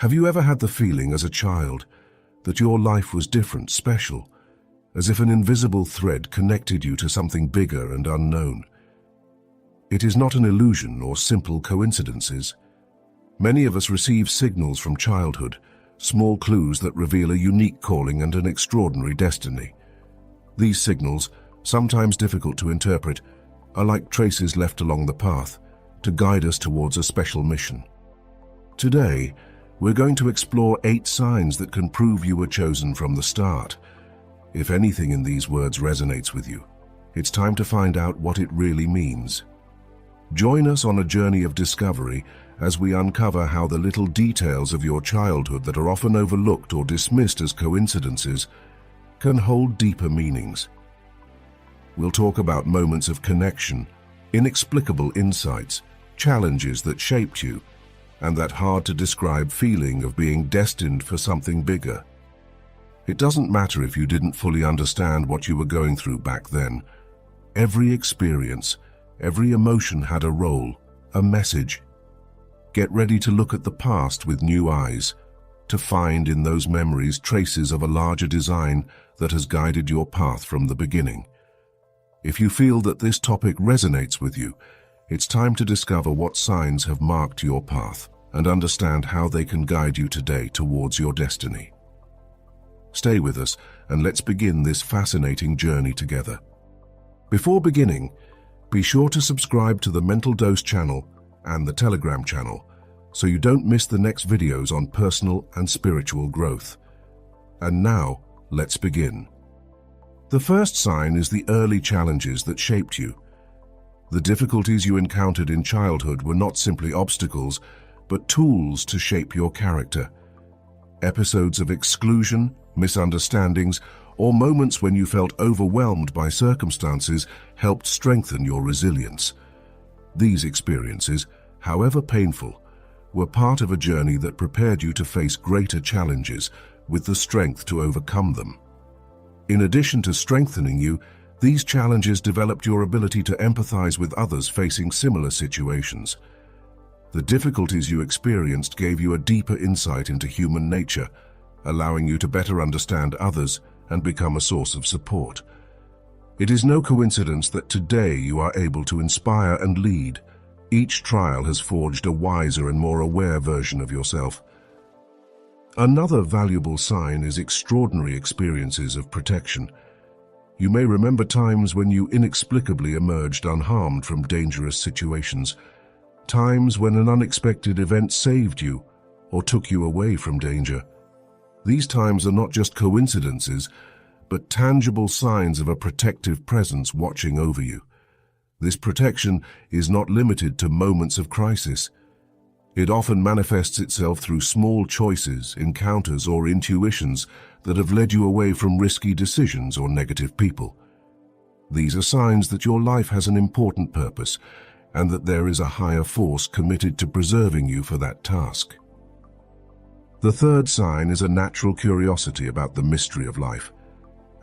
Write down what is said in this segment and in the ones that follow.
Have you ever had the feeling as a child that your life was different, special, as if an invisible thread connected you to something bigger and unknown? It is not an illusion or simple coincidences. Many of us receive signals from childhood, small clues that reveal a unique calling and an extraordinary destiny. These signals, sometimes difficult to interpret, are like traces left along the path to guide us towards a special mission. Today, we're going to explore 8 signs that can prove you were chosen from the start. If anything in these words resonates with you, it's time to find out what it really means. Join us on a journey of discovery as we uncover how the little details of your childhood that are often overlooked or dismissed as coincidences can hold deeper meanings. We'll talk about moments of connection, inexplicable insights, challenges that shaped you, and that hard-to-describe feeling of being destined for something bigger. It doesn't matter if you didn't fully understand what you were going through back then. Every experience, every emotion had a role, a message. Get ready to look at the past with new eyes, to find in those memories traces of a larger design that has guided your path from the beginning. If you feel that this topic resonates with you, it's time to discover what signs have marked your path and understand how they can guide you today towards your destiny. Stay with us and let's begin this fascinating journey together. Before beginning, be sure to subscribe to the Mental Dose channel and the Telegram channel so you don't miss the next videos on personal and spiritual growth. And now, let's begin. The first sign is the early challenges that shaped you. The difficulties you encountered in childhood were not simply obstacles, but tools to shape your character. Episodes of exclusion, misunderstandings, or moments when you felt overwhelmed by circumstances helped strengthen your resilience. These experiences, however painful, were part of a journey that prepared you to face greater challenges with the strength to overcome them. In addition to strengthening you, these challenges developed your ability to empathize with others facing similar situations. The difficulties you experienced gave you a deeper insight into human nature, allowing you to better understand others and become a source of support. It is no coincidence that today you are able to inspire and lead. Each trial has forged a wiser and more aware version of yourself. Another valuable sign is extraordinary experiences of protection. You may remember times when you inexplicably emerged unharmed from dangerous situations, times when an unexpected event saved you or took you away from danger. These times are not just coincidences, but tangible signs of a protective presence watching over you. This protection is not limited to moments of crisis. It often manifests itself through small choices, encounters, or intuitions that have led you away from risky decisions or negative people. These are signs that your life has an important purpose and that there is a higher force committed to preserving you for that task. The third sign is a natural curiosity about the mystery of life.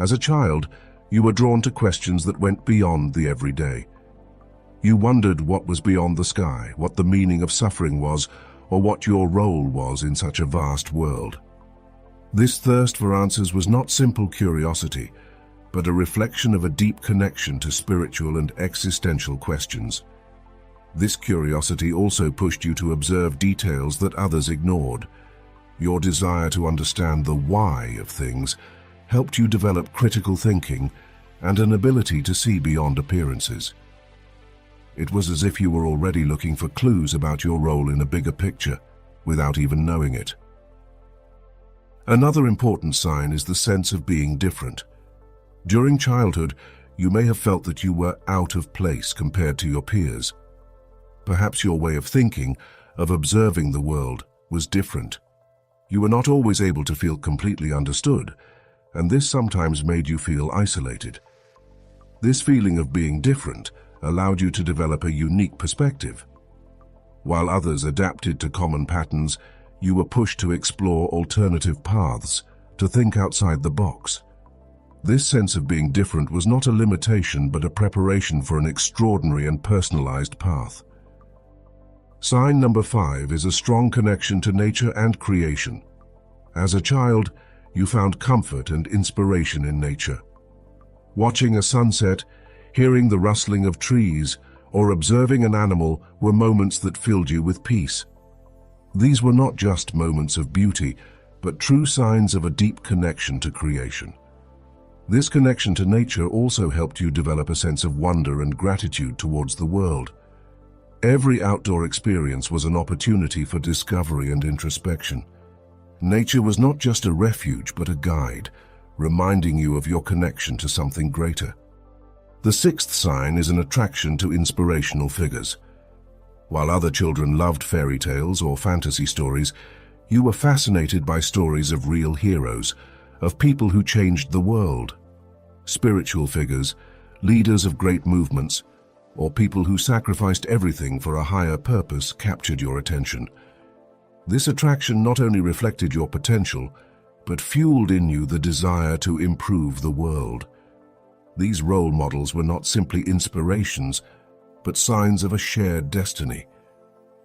As a child, you were drawn to questions that went beyond the everyday. You wondered what was beyond the sky, what the meaning of suffering was, or what your role was in such a vast world. This thirst for answers was not simple curiosity, but a reflection of a deep connection to spiritual and existential questions. This curiosity also pushed you to observe details that others ignored. Your desire to understand the why of things helped you develop critical thinking and an ability to see beyond appearances. It was as if you were already looking for clues about your role in a bigger picture, without even knowing it. Another important sign is the sense of being different. During childhood, you may have felt that you were out of place compared to your peers. Perhaps your way of thinking, of observing the world, was different. You were not always able to feel completely understood, and this sometimes made you feel isolated. This feeling of being different allowed you to develop a unique perspective. While others adapted to common patterns, you were pushed to explore alternative paths, to think outside the box. This sense of being different was not a limitation but a preparation for an extraordinary and personalized path. Sign number 5 is a strong connection to nature and creation. As a child, you found comfort and inspiration in nature. Watching a sunset, hearing the rustling of trees, or observing an animal were moments that filled you with peace. These were not just moments of beauty, but true signs of a deep connection to creation. This connection to nature also helped you develop a sense of wonder and gratitude towards the world. Every outdoor experience was an opportunity for discovery and introspection. Nature was not just a refuge, but a guide, reminding you of your connection to something greater. The 6th sign is an attraction to inspirational figures. While other children loved fairy tales or fantasy stories, you were fascinated by stories of real heroes, of people who changed the world. Spiritual figures, leaders of great movements, or people who sacrificed everything for a higher purpose captured your attention. This attraction not only reflected your potential, but fueled in you the desire to improve the world. These role models were not simply inspirations, but signs of a shared destiny.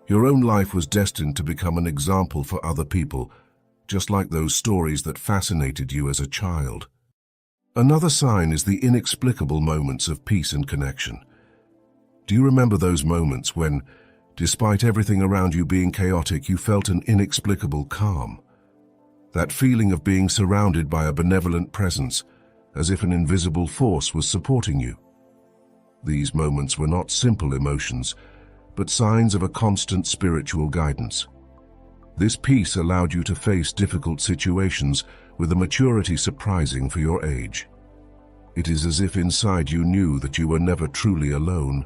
Your own life was destined to become an example for other people, just like those stories that fascinated you as a child. Another sign is the inexplicable moments of peace and connection. Do you remember those moments when, despite everything around you being chaotic, you felt an inexplicable calm? That feeling of being surrounded by a benevolent presence, as if an invisible force was supporting you. These moments were not simple emotions, but signs of a constant spiritual guidance. This peace allowed you to face difficult situations with a maturity surprising for your age. It is as if inside you knew that you were never truly alone,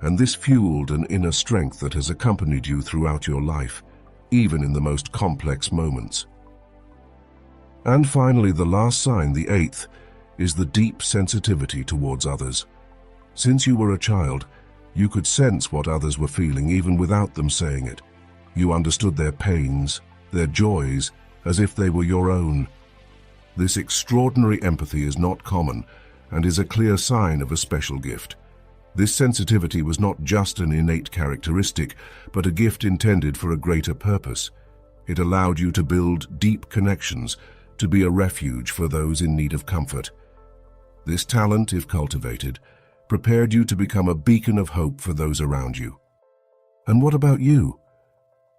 and this fueled an inner strength that has accompanied you throughout your life, even in the most complex moments. And finally, the last sign, the 8th, is the deep sensitivity towards others. Since you were a child, you could sense what others were feeling even without them saying it. You understood their pains, their joys, as if they were your own. This extraordinary empathy is not common and is a clear sign of a special gift. This sensitivity was not just an innate characteristic, but a gift intended for a greater purpose. It allowed you to build deep connections, to be a refuge for those in need of comfort. This talent, if cultivated, prepared you to become a beacon of hope for those around you. And what about you?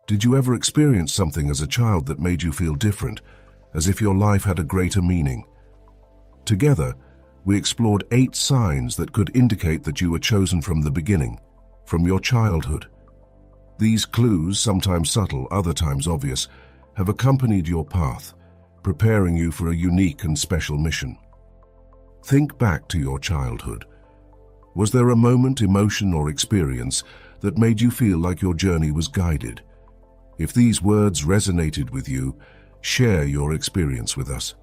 Did you ever experience something as a child that made you feel different, as if your life had a greater meaning? Together, we explored 8 signs that could indicate that you were chosen from the beginning, from your childhood. These clues, sometimes subtle, other times obvious, have accompanied your path, preparing you for a unique and special mission. Think back to your childhood. Was there a moment, emotion, or experience that made you feel like your journey was guided? If these words resonated with you, share your experience with us.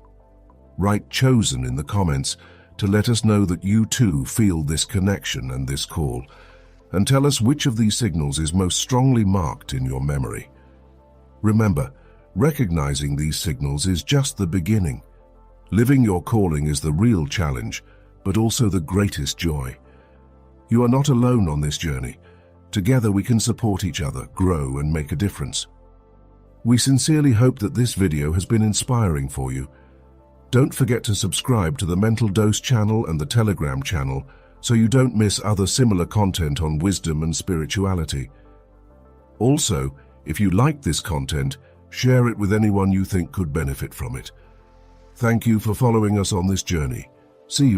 Write "chosen" in the comments to let us know that you too feel this connection and this call, and tell us which of these signals is most strongly marked in your memory. Remember, recognizing these signals is just the beginning. Living your calling is the real challenge, but also the greatest joy. You are not alone on this journey. Together we can support each other, grow, and make a difference. We sincerely hope that this video has been inspiring for you. Don't forget to subscribe to the Mental Dose channel and the Telegram channel so you don't miss other similar content on wisdom and spirituality. Also, if you like this content, share it with anyone you think could benefit from it. Thank you for following us on this journey. See you.